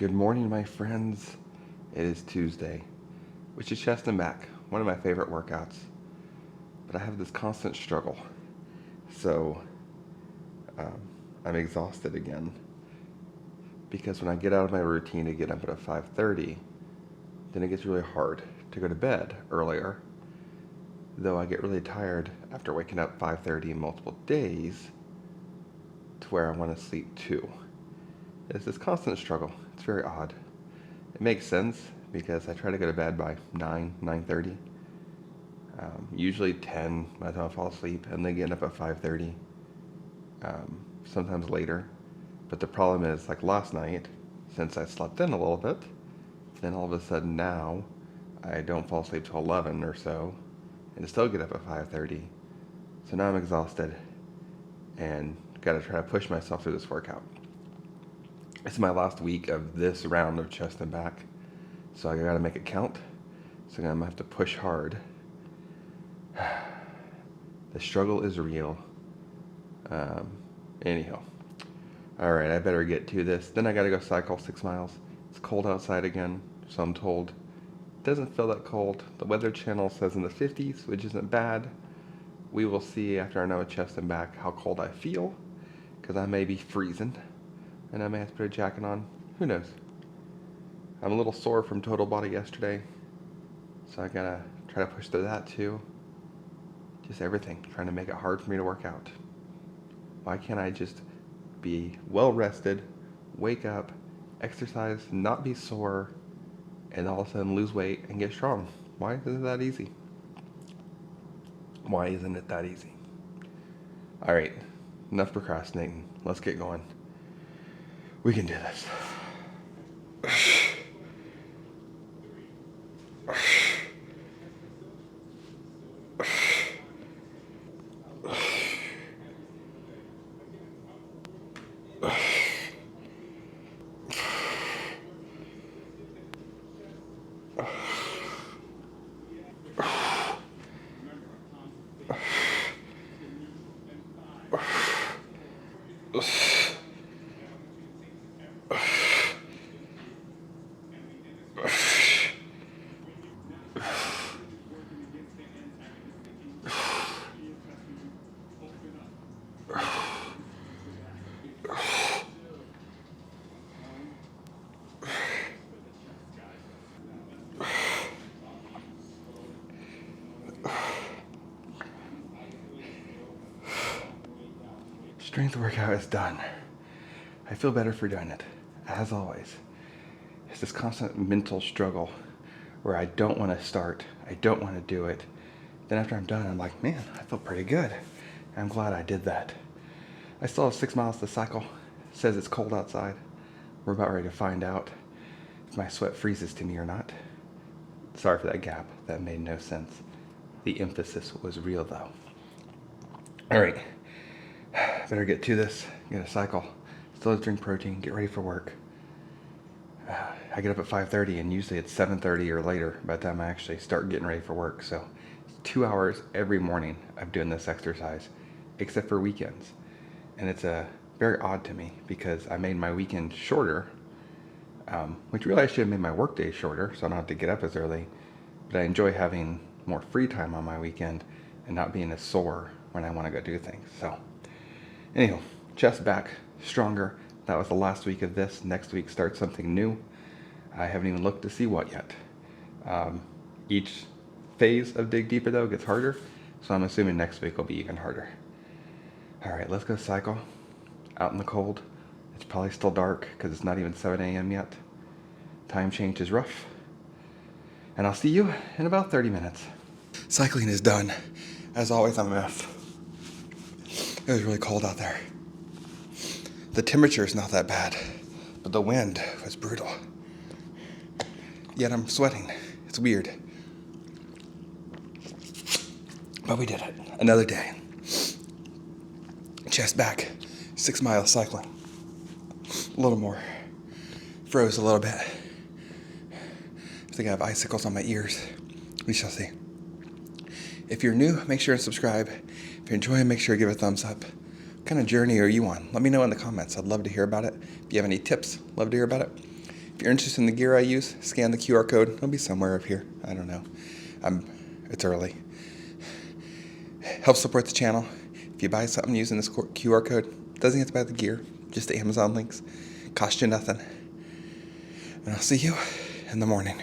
Good morning, my friends. It is Tuesday, which is chest and back, one of my favorite workouts. But I have this constant struggle. So I'm exhausted again because when I get out of my routine to get up at 5:30, then it gets really hard to go to bed earlier. Though I get really tired after waking up 5:30 multiple days to where I want to sleep too. It's this constant struggle. It's very odd. It makes sense because I try to go to bed by 9:30. Usually 10 by the time I fall asleep, and then getting up at 5:30. Sometimes later. But the problem is, like last night, since I slept in a little bit, then all of a sudden now I don't fall asleep till 11 or so, and still get up at 5:30. So now I'm exhausted and got to try to push myself through this workout. It's my last week of this round of chest and back, so I gotta make it count. So I'm gonna have to push hard. The struggle is real. Anyhow, all right, I better get to this. Then I gotta go cycle 6 miles. It's cold outside again, so I'm told. It doesn't feel that cold. The Weather Channel says in the 50s, which isn't bad. We will see after I know a chest and back how cold I feel, because I may be freezing. And I may have to put a jacket on. Who knows? I'm a little sore from total body yesterday, so I gotta try to push through that too. Just everything, trying to make it hard for me to work out. Why can't I just be well rested, wake up, exercise, not be sore, and all of a sudden lose weight and get strong? Why isn't it that easy? Why isn't it that easy? All right, enough procrastinating. Let's get going. We can do this. Strength workout is done. I feel better for doing it, as always. It's this constant mental struggle where I don't want to start, I don't want to do it. Then after I'm done, I'm like, man, I feel pretty good. I'm glad I did that. I still have 6 miles to cycle. It says it's cold outside. We're about ready to find out if my sweat freezes to me or not. Sorry for that gap. That made no sense. The emphasis was real though. All right. Better get to this, get a cycle, still drink protein, get ready for work. I get up at 5:30 and usually it's 7:30 or later by the time I actually start getting ready for work. So it's 2 hours every morning of doing this exercise, except for weekends. And it's very odd to me because I made my weekend shorter, which really I should have made my work day shorter so I don't have to get up as early. But I enjoy having more free time on my weekend and not being as sore when I want to go do things. So anyhow, chest back, stronger. That was the last week of this. Next week starts something new. I haven't even looked to see what yet. Each phase of Dig Deeper though gets harder, so I'm assuming next week will be even harder. All right, let's go cycle out in the cold. It's probably still dark because it's not even 7 a.m. yet. Time change is rough. And I'll see you in about 30 minutes. Cycling is done. As always, I'm a mess. It was really cold out there. The temperature is not that bad, but the wind was brutal. Yet I'm sweating. It's weird. But we did it. Another day. Chest back, 6 miles cycling. A little more. Froze a little bit. I think I have icicles on my ears. We shall see. If you're new, make sure to subscribe. If you're enjoying, make sure to give a thumbs up. What kind of journey are you on? Let me know in the comments. I'd love to hear about it. If you have any tips, love to hear about it. If you're interested in the gear I use, scan the QR code. It'll be somewhere up here. I don't know. It's early. Help support the channel. If you buy something using this QR code, doesn't have to buy the gear, just the Amazon links. Cost you nothing. And I'll see you in the morning.